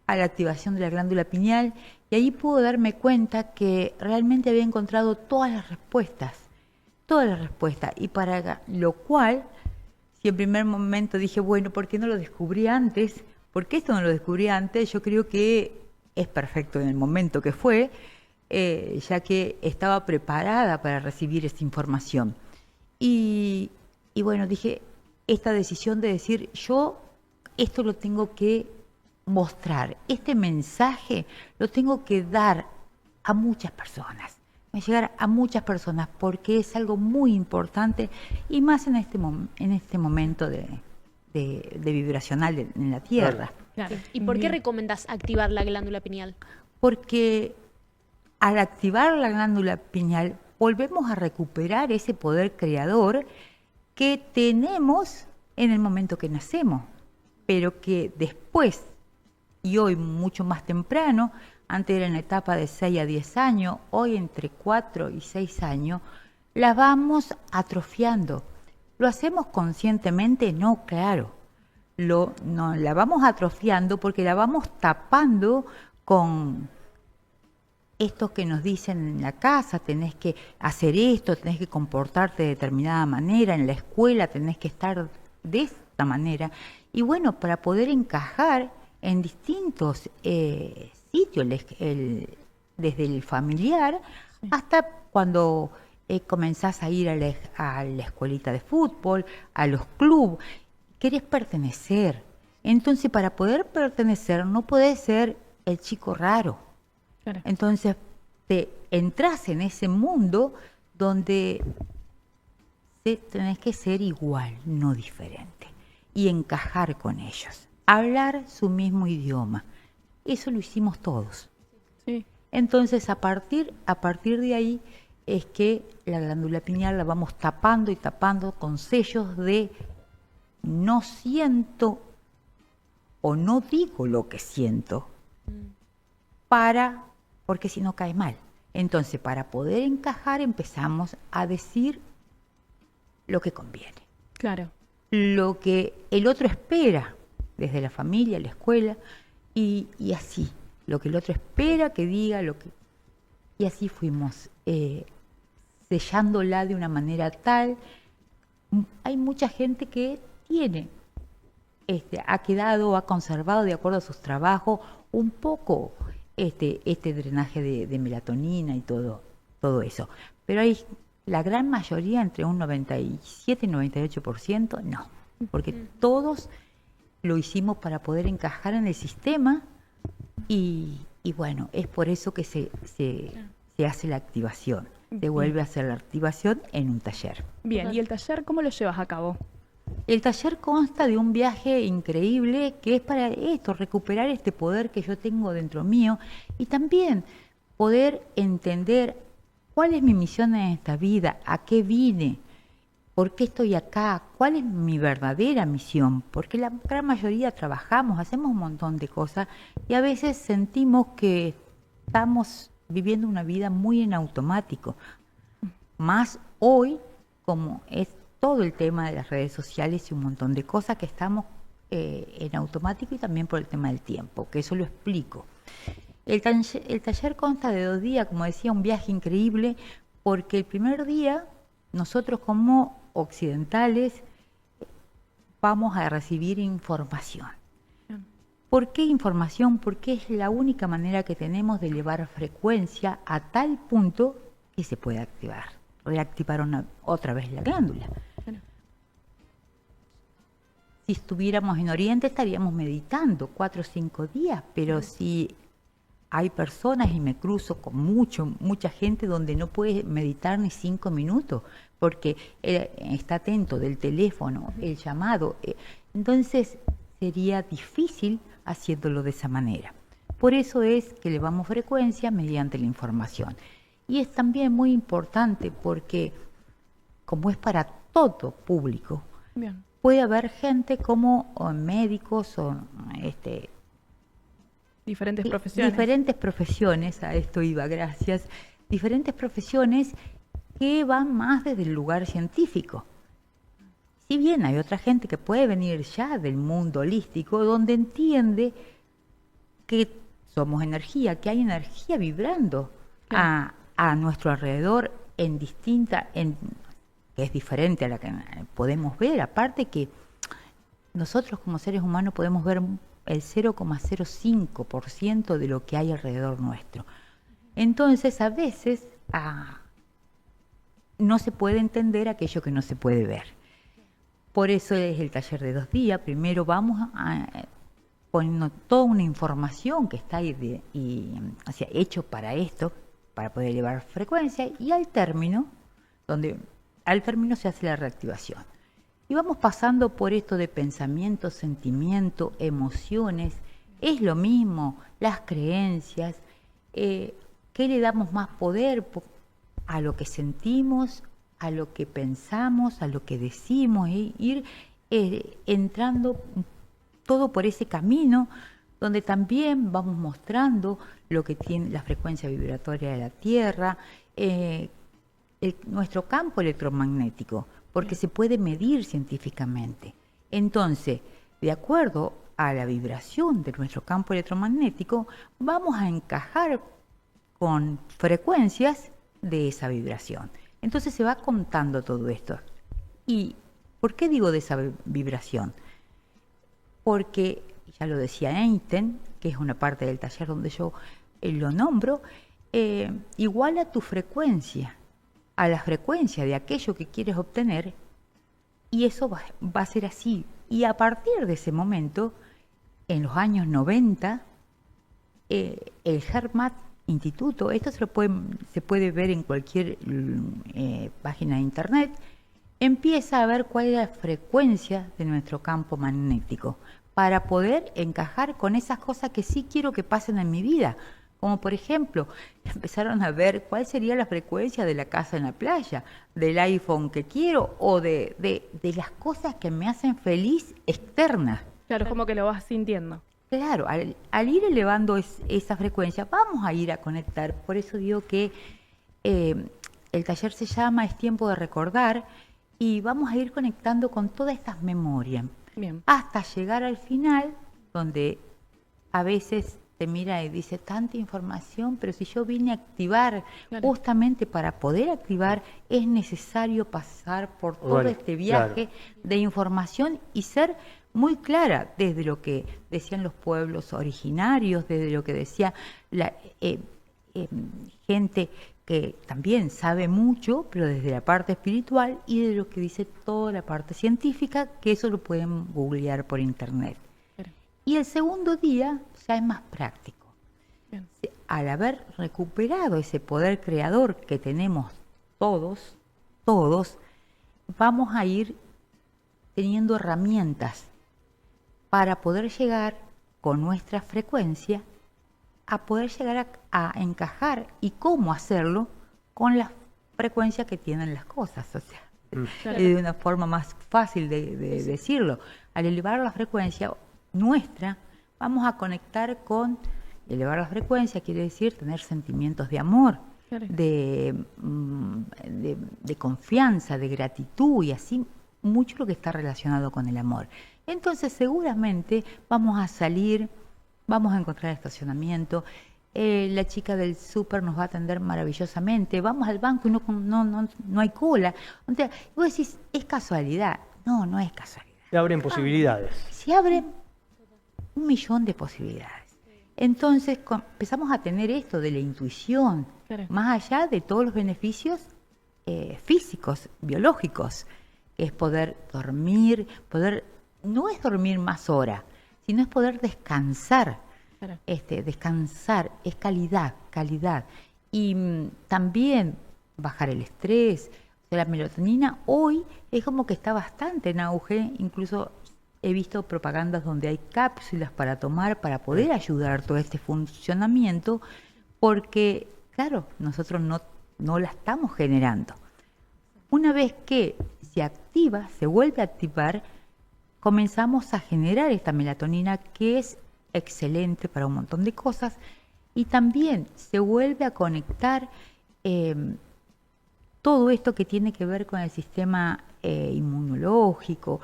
a la activación de la glándula pineal y ahí puedo darme cuenta que realmente había encontrado todas las respuestas, y para lo cual, si en primer momento dije, bueno, ¿por qué no lo descubrí antes? ¿Por qué esto no lo descubrí antes? Yo creo que es perfecto en el momento que fue, ya que estaba preparada para recibir esta información. Y bueno, dije, esta decisión de decir, yo esto lo tengo que mostrar, este mensaje lo tengo que dar a muchas personas, llegar a muchas personas, porque es algo muy importante y más en este momento de vibracional en la Tierra. Claro. ¿Y por qué recomendás activar la glándula pineal? Porque al activar la glándula pineal volvemos a recuperar ese poder creador que tenemos en el momento que nacemos, pero que después, y hoy mucho más temprano, antes era en la etapa de 6 a 10 años, hoy entre 4 y 6 años, la vamos atrofiando. ¿Lo hacemos conscientemente? No, claro. La vamos atrofiando porque la vamos tapando con estos que nos dicen en la casa, tenés que hacer esto, tenés que comportarte de determinada manera, en la escuela tenés que estar de esta manera. Y bueno, para poder encajar en distintos sitios, desde el familiar hasta cuando comenzás a ir a la escuelita de fútbol, a los clubes, querés pertenecer. Entonces, para poder pertenecer no podés ser el chico raro. Claro. Entonces, te entras en ese mundo donde tenés que ser igual, no diferente, y encajar con ellos, hablar su mismo idioma. Eso lo hicimos todos. Sí. Entonces, a partir de ahí es que la glándula pineal la vamos tapando y tapando con sellos de no siento o no digo lo que siento, porque si no cae mal. Entonces, para poder encajar empezamos a decir lo que conviene. Claro. Lo que el otro espera, desde la familia, la escuela, y así. Lo que el otro espera que diga, y así fuimos sellándola de una manera tal. Hay mucha gente que ha quedado, ha conservado de acuerdo a sus trabajos un poco este drenaje de melatonina y todo eso. Pero hay la gran mayoría, entre un 97 y 98%, no. Porque todos lo hicimos para poder encajar en el sistema y bueno, es por eso que se hace la activación. Se vuelve a hacer la activación en un taller. Bien, ¿y el taller cómo lo llevas a cabo? El taller consta de un viaje increíble que es para esto, recuperar este poder que yo tengo dentro mío y también poder entender cuál es mi misión en esta vida, a qué vine, por qué estoy acá, cuál es mi verdadera misión, porque la gran mayoría trabajamos, hacemos un montón de cosas y a veces sentimos que estamos viviendo una vida muy en automático, más hoy como es todo el tema de las redes sociales y un montón de cosas que estamos en automático y también por el tema del tiempo, que eso lo explico. El taller consta de 2 días, como decía, un viaje increíble, porque el primer día nosotros como occidentales vamos a recibir información. ¿Por qué información? Porque es la única manera que tenemos de elevar frecuencia a tal punto que se puede reactivar otra vez la glándula. Si estuviéramos en Oriente estaríamos meditando 4 o 5 días, pero si hay personas, y me cruzo con mucha gente donde no puede meditar ni 5 minutos, porque está atento del teléfono, el llamado. Entonces sería difícil haciéndolo de esa manera. Por eso es que elevamos frecuencia mediante la información. Y es también muy importante porque, como es para todo público, bien, puede haber gente como médicos o diferentes profesiones. Diferentes profesiones, a esto iba, gracias. Diferentes profesiones que van más desde el lugar científico. Si bien hay otra gente que puede venir ya del mundo holístico, donde entiende que somos energía, que hay energía vibrando a nuestro alrededor que es diferente a la que podemos ver. Aparte que nosotros como seres humanos podemos ver el 0,05% de lo que hay alrededor nuestro. Entonces, a veces no se puede entender aquello que no se puede ver. Por eso es el taller de 2 días. Primero vamos poniendo toda una información que está ahí hecho para esto, para poder elevar frecuencia, y al término se hace la reactivación. Y vamos pasando por esto de pensamiento, sentimiento, emociones. Es lo mismo, las creencias. ¿Qué le damos más poder? A lo que sentimos, a lo que pensamos, a lo que decimos, ir entrando todo por ese camino, donde también vamos mostrando lo que tiene la frecuencia vibratoria de la Tierra, nuestro campo electromagnético, porque se puede medir científicamente. Entonces, de acuerdo a la vibración de nuestro campo electromagnético, vamos a encajar con frecuencias de esa vibración. Entonces se va contando todo esto. ¿Y por qué digo de esa vibración? Porque, ya lo decía Einstein, que es una parte del taller donde yo lo nombro, iguala tu frecuencia a la frecuencia de aquello que quieres obtener, y eso va a ser así. Y a partir de ese momento, en los años 90, el HeartMath Instituto, esto se puede ver en cualquier página de internet, empieza a ver cuál es la frecuencia de nuestro campo magnético para poder encajar con esas cosas que sí quiero que pasen en mi vida. Como por ejemplo, empezaron a ver cuál sería la frecuencia de la casa en la playa, del iPhone que quiero o de las cosas que me hacen feliz externas. Claro, es como que lo vas sintiendo. Claro, al ir elevando esa frecuencia, vamos a ir a conectar. Por eso digo que el taller se llama Es tiempo de recordar, y vamos a ir conectando con todas estas memorias. Bien. Hasta llegar al final, donde a veces te mira y dice tanta información, pero si yo vine a activar, claro, justamente para poder activar es necesario pasar por todo este viaje, claro, de información y ser muy clara desde lo que decían los pueblos originarios, desde lo que decía la gente que también sabe mucho, pero desde la parte espiritual, y de lo que dice toda la parte científica, que eso lo pueden googlear por internet. Bien. Y el segundo día ya es más práctico. Bien. Al haber recuperado ese poder creador que tenemos todos, vamos a ir teniendo herramientas para poder llegar con nuestra frecuencia a poder llegar a encajar, y cómo hacerlo con la frecuencia que tienen las cosas. O sea, claro, de una forma más fácil de decirlo. Al elevar la frecuencia nuestra, vamos a conectar con... Elevar la frecuencia quiere decir tener sentimientos de amor, claro, de confianza, de gratitud, y así mucho lo que está relacionado con el amor. Entonces seguramente vamos a salir, vamos a encontrar estacionamiento, la chica del súper nos va a atender maravillosamente, vamos al banco y no hay cola. Entonces, vos decís, ¿es casualidad? No, no es casualidad. Se abren posibilidades. Se abren 1.000.000 de posibilidades. Entonces empezamos a tener esto de la intuición, claro, más allá de todos los beneficios físicos, biológicos, que es poder dormir, no es dormir más horas, sino es poder descansar. Claro. Descansar es calidad. Y también bajar el estrés. La melatonina hoy es como que está bastante en auge, incluso he visto propagandas donde hay cápsulas para tomar para poder ayudar todo este funcionamiento, porque, claro, nosotros no la estamos generando. Una vez que se activa, se vuelve a activar, comenzamos a generar esta melatonina que es excelente para un montón de cosas y también se vuelve a conectar todo esto que tiene que ver con el sistema inmunológico.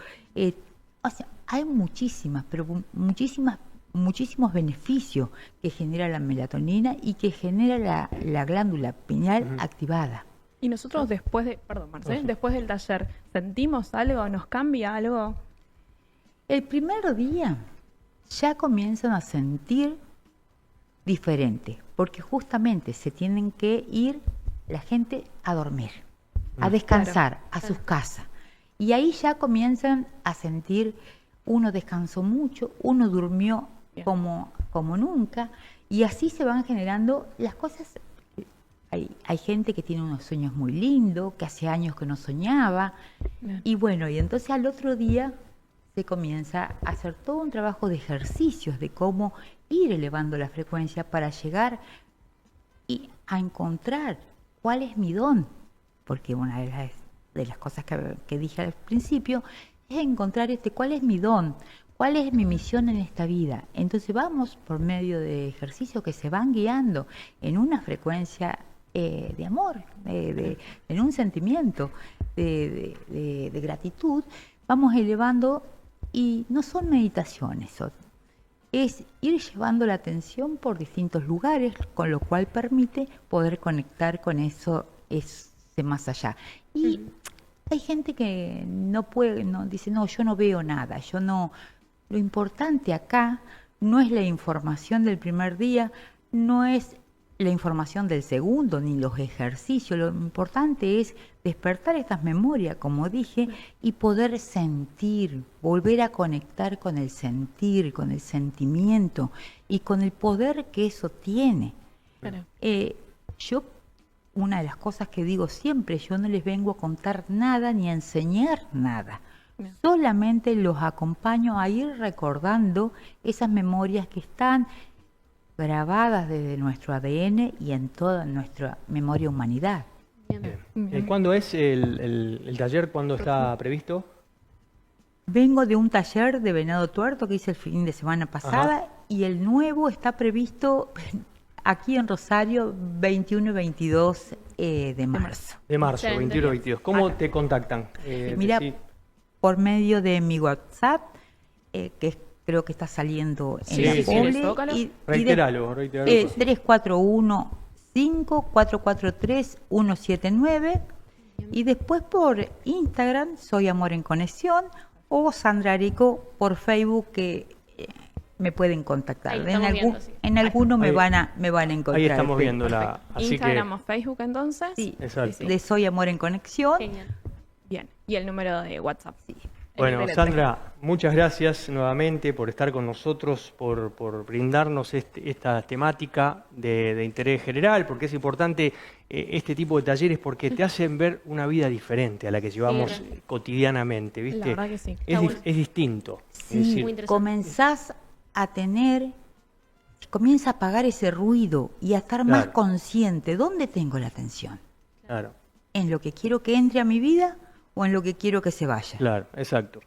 O sea, hay muchísimos beneficios que genera la melatonina y que genera la glándula pineal activada. Y nosotros después de, perdón Marcel, después del taller, ¿sentimos algo? ¿Nos cambia algo? El primer día ya comienzan a sentir diferente, porque justamente se tienen que ir la gente a dormir, a descansar, a sus casas. Y ahí ya comienzan a sentir, uno descansó mucho, uno durmió como nunca, y así se van generando las cosas. Hay gente que tiene unos sueños muy lindos, que hace años que no soñaba, y bueno, y entonces al otro día se comienza a hacer todo un trabajo de ejercicios, de cómo ir elevando la frecuencia para llegar y a encontrar cuál es mi don, porque una de las cosas que dije al principio es encontrar cuál es mi don, cuál es mi misión en esta vida. Entonces vamos por medio de ejercicios que se van guiando en una frecuencia de amor, en un sentimiento de gratitud, vamos elevando, y no son meditaciones, es ir llevando la atención por distintos lugares, con lo cual permite poder conectar con eso más allá. Y hay gente que no puede, dice, no, yo no veo nada, lo importante acá no es la información del primer día, no es la información del segundo, ni los ejercicios. Lo importante es despertar estas memorias, como dije, y poder sentir, volver a conectar con el sentir, con el sentimiento y con el poder que eso tiene. Claro. Yo, una de las cosas que digo siempre, yo no les vengo a contar nada ni a enseñar nada. No. Solamente los acompaño a ir recordando esas memorias que están grabadas desde nuestro ADN y en toda nuestra memoria humanidad. Bien. ¿Cuándo es el taller? ¿Cuándo está previsto? Vengo de un taller de Venado Tuerto que hice el fin de semana pasada. Y el nuevo está previsto aquí en Rosario 21 y 22 de marzo. De marzo, 21 y 22. ¿Cómo te contactan? Mira, por medio de mi WhatsApp, que es, creo que está saliendo en la publi. Reiteralo. 341-5443-179. Y después por Instagram, Soy Amor en Conexión, o Sandra Areco por Facebook, que me pueden contactar. En alguno me van a encontrar. Ahí estamos viéndola. Instagram o Facebook, entonces. Sí, de Soy Amor en Conexión. Genial. Bien. Y el número de WhatsApp. Sí. Bueno, Sandra, muchas gracias nuevamente por estar con nosotros, por brindarnos esta temática de interés general, porque es importante este tipo de talleres porque te hacen ver una vida diferente a la que llevamos cotidianamente, ¿viste? La verdad que sí. Es distinto. Sí, es decir, comenzás a comienza a apagar ese ruido y a estar más consciente. ¿Dónde tengo la atención? Claro. ¿En lo que quiero que entre a mi vida o en lo que quiero que se vaya? Claro, exacto.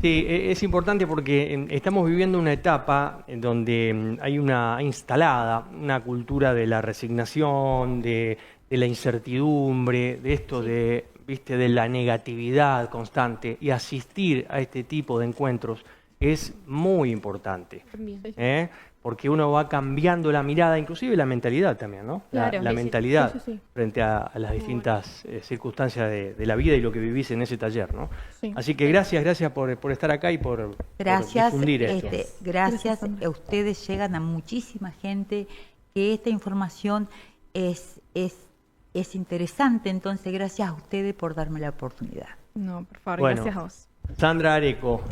Sí, es importante porque estamos viviendo una etapa en donde hay instalada una cultura de la resignación, de la incertidumbre, de esto de la negatividad constante, y asistir a este tipo de encuentros es muy importante. Porque uno va cambiando la mirada, inclusive la mentalidad también, ¿no? Claro, la mentalidad frente a las distintas circunstancias de la vida y lo que vivís en ese taller, ¿no? Sí. Así que gracias por estar acá y por difundir esto. Gracias a ustedes, llegan a muchísima gente, que esta información es interesante, entonces gracias a ustedes por darme la oportunidad. No, por favor, gracias a vos. Sandra Areco,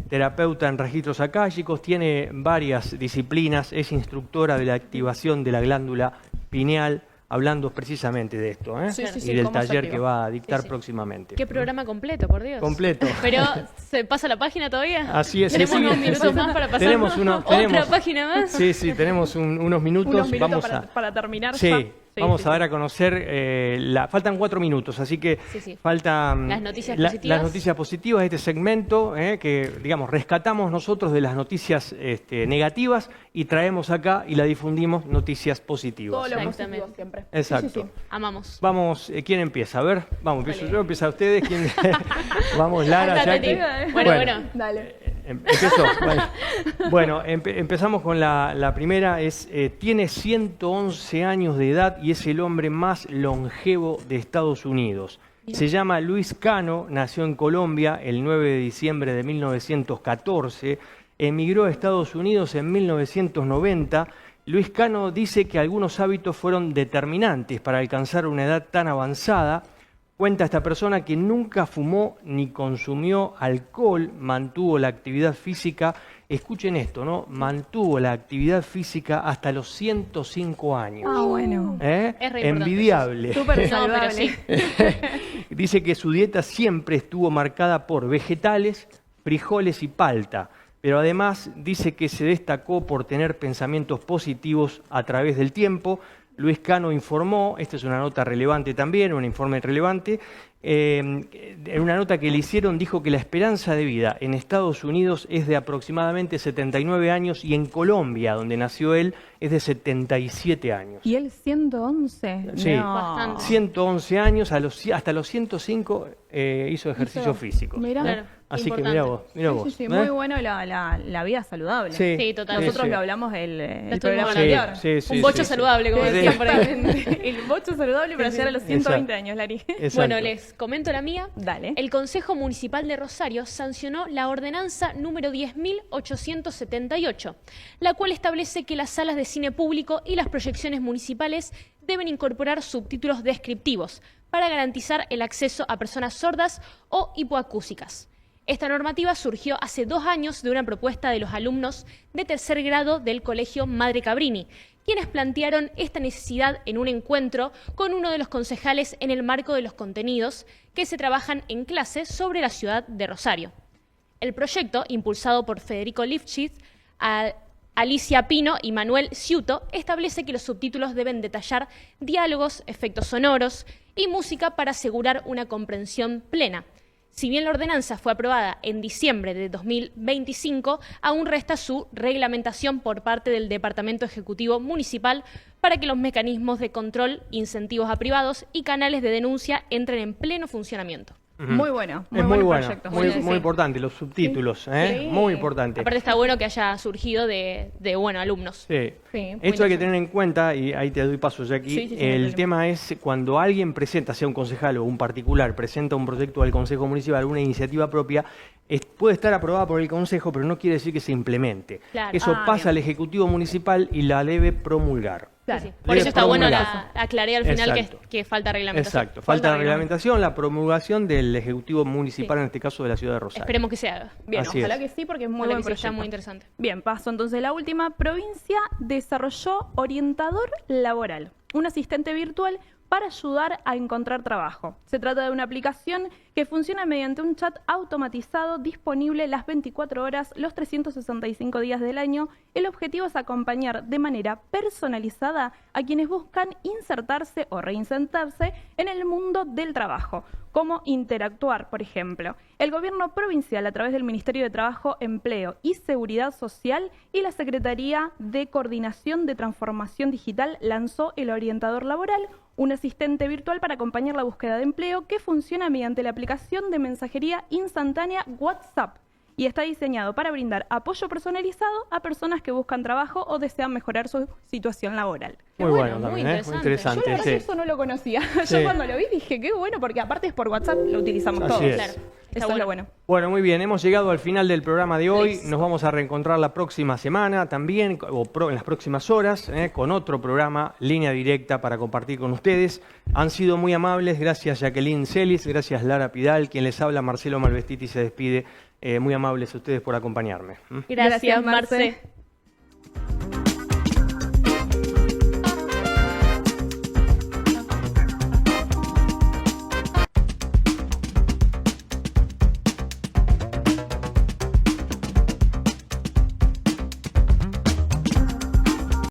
terapeuta en registros akáshicos, tiene varias disciplinas, es instructora de la activación de la glándula pineal hablando precisamente de esto, Sí, y del taller que va a dictar próximamente. Qué programa completo, por Dios. Completo. Pero, ¿se pasa la página todavía? Así es. ¿Tenemos unos minutos más para pasar otra página más? Sí, tenemos unos minutos. Vamos para terminar. Sí. Vamos a dar a conocer, faltan 4 minutos, así que faltan las noticias positivas de este segmento, que, digamos, rescatamos nosotros de las noticias negativas y traemos acá y la difundimos noticias positivas. Todo lo positivo siempre. Exacto. Sí. Amamos. Vamos, ¿quién empieza? A ver, vamos, empiezo yo, empieza ustedes. ¿Quién? Vamos, Lara, ya Bueno. Dale. Empezó. Bueno, empezamos con la primera. Tiene 111 años de edad y es el hombre más longevo de Estados Unidos. Se llama Luis Cano, nació en Colombia el 9 de diciembre de 1914, emigró a Estados Unidos en 1990. Luis Cano dice que algunos hábitos fueron determinantes para alcanzar una edad tan avanzada. Cuenta esta persona que nunca fumó ni consumió alcohol, mantuvo la actividad física, escuchen esto, ¿no? Mantuvo la actividad física hasta los 105 años. Ah, bueno. Es re envidiable. Súper saludable. Pero sí. Dice que su dieta siempre estuvo marcada por vegetales, frijoles y palta, pero además dice que se destacó por tener pensamientos positivos a través del tiempo. Luis Cano informó, esta es una nota relevante también, un informe relevante, en una nota que le hicieron dijo que la esperanza de vida en Estados Unidos es de aproximadamente 79 años y en Colombia, donde nació él, es de 77 años. ¿Y él 111? Sí, No. 111 años, hasta los 105 hizo ejercicio físico. Mirá. Claro. Así Importante. que mira vos. Sí, muy bueno la vida saludable. Sí, totalmente. Nosotros Sí. que hablamos el estuvimos programa hablando. anterior. Un bocho saludable, como siempre. El bocho saludable para llegar a los 120 años, Lari. Exacto. Bueno, les comento la mía. Dale. El Consejo Municipal de Rosario sancionó la ordenanza número 10.878, la cual establece que las salas de cine público y las proyecciones municipales deben incorporar subtítulos descriptivos para garantizar el acceso a personas sordas o hipoacúsicas. Esta normativa surgió hace 2 años de una propuesta de los alumnos de 3er grado del Colegio Madre Cabrini, quienes plantearon esta necesidad en un encuentro con uno de los concejales en el marco de los contenidos que se trabajan en clase sobre la ciudad de Rosario. El proyecto, impulsado por Federico Lifshitz, Alicia Pino y Manuel Ciuto, establece que los subtítulos deben detallar diálogos, efectos sonoros y música para asegurar una comprensión plena. Si bien la ordenanza fue aprobada en diciembre de 2025, aún resta su reglamentación por parte del Departamento Ejecutivo Municipal para que los mecanismos de control, incentivos a privados y canales de denuncia entren en pleno funcionamiento. Muy bueno. Es muy bueno, proyecto. muy importante, los subtítulos, Sí. muy importante. Aparte está bueno que haya surgido de alumnos. Sí. Sí, muy Esto hay que tener en cuenta, y ahí te doy paso ya aquí, Sí, no hay el problema. tema es cuando alguien presenta, sea un concejal o un particular, presenta un proyecto al Consejo Municipal, una iniciativa propia, puede estar aprobada por el Consejo, pero no quiere decir que se implemente. Claro. Eso pasa al Ejecutivo Municipal y la debe promulgar. Claro. Sí, sí. Debe Por eso está bueno promulgar. aclaré al final Exacto. que falta reglamentación. Exacto, falta la reglamentación, la promulgación del Ejecutivo Municipal, en este caso de la ciudad de Rosario. Esperemos que se haga. Bien, Así ojalá es. que sí, porque es muy Ojalá buen que sí, proyecto. está muy interesante. Bien, paso entonces la última. Provincia desarrolló orientador laboral, un asistente virtual para ayudar a encontrar trabajo. Se trata de una aplicación que funciona mediante un chat automatizado disponible las 24 horas, los 365 días del año. El objetivo es acompañar de manera personalizada a quienes buscan insertarse o reinsertarse en el mundo del trabajo. Cómo interactuar, por ejemplo. El gobierno provincial, a través del Ministerio de Trabajo, Empleo y Seguridad Social y la Secretaría de Coordinación de Transformación Digital, lanzó el orientador laboral, un asistente virtual para acompañar la búsqueda de empleo que funciona mediante la aplicación de mensajería instantánea WhatsApp y está diseñado para brindar apoyo personalizado a personas que buscan trabajo o desean mejorar su situación laboral. Muy bueno, muy también, muy interesante. interesante. Yo la verdad sí. que eso no lo conocía. Sí. Yo cuando lo vi dije, qué bueno, porque aparte es por WhatsApp, lo utilizamos Así todos. es. Claro. Eso es lo bueno. Bueno, muy bien, hemos llegado al final del programa de hoy. Feliz. Nos vamos a reencontrar la próxima semana también, en las próximas horas, con otro programa, Línea Directa, para compartir con ustedes. Han sido muy amables, gracias Jacqueline Celis, gracias Lara Pidal, quien les habla, Marcelo Malvestiti se despide. Muy amables ustedes por acompañarme. Gracias, Marce. Marce.